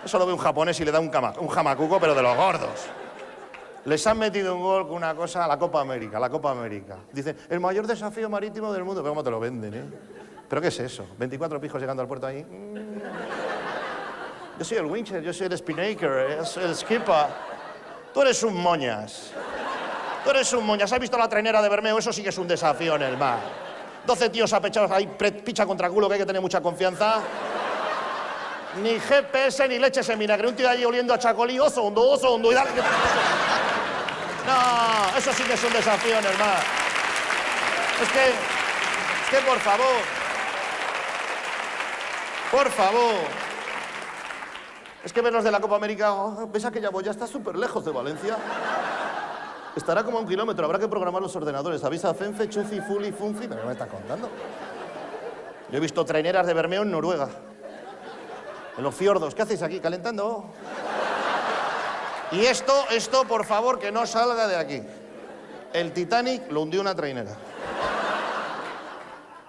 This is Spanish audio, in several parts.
Eso lo ve un japonés y le da un hamacuco, pero de los gordos. Les han metido un gol con una cosa, la Copa América, la Copa América. Dicen, el mayor desafío marítimo del mundo. Pero ¿cómo te lo venden, eh? ¿Pero qué es eso? 24 pijos llegando al puerto ahí. Yo soy el wincher, yo soy el spinnaker, yo soy el skipper. Tú eres un moñas. Tú eres un moñas. ¿Has visto la trainera de Bermeo? Eso sí que es un desafío en el mar. 12 tíos apechados ahí, picha contra culo, que hay que tener mucha confianza. Ni GPS ni leche en vinagre. Un tío allí oliendo a chacolí, oso hondo, y dale. No, eso sí que es un desafío en el mar. Es que por favor. Es que ver los de la Copa América, ves aquella boya, está súper lejos de Valencia. Estará como a 1 kilómetro, habrá que programar los ordenadores. Avisa Fenfe, Chufi, Fuli, Funfi, ¿pero qué me estás contando? Yo he visto traineras de Bermeo en Noruega. En los fiordos. ¿Qué hacéis aquí? ¿Calentando? Y esto, por favor, que no salga de aquí. El Titanic lo hundió una trainera.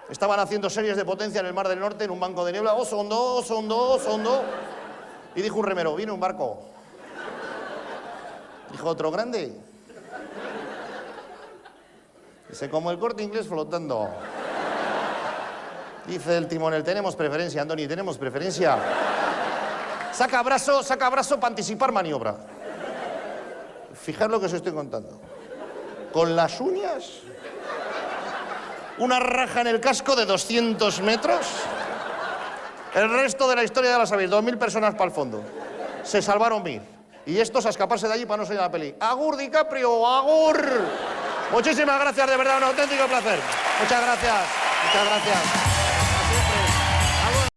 Estaban haciendo series de potencia en el Mar del Norte, en un banco de niebla. Oso hondo. Y dijo un remero, viene un barco. Dijo otro, grande. Dice, como el Corte Inglés flotando. Dice el timonel, tenemos preferencia, Andoni, tenemos preferencia. Saca brazo para anticipar maniobra. Fijaos lo que os estoy contando. Con las uñas, una raja en el casco de 200 metros. El resto de la historia ya la sabéis, 2000 personas para el fondo. Se salvaron 1000. Y estos a escaparse de allí para no salir a la peli. ¡Agur, DiCaprio! ¡Agur! Muchísimas gracias, de verdad, un auténtico placer. Muchas gracias.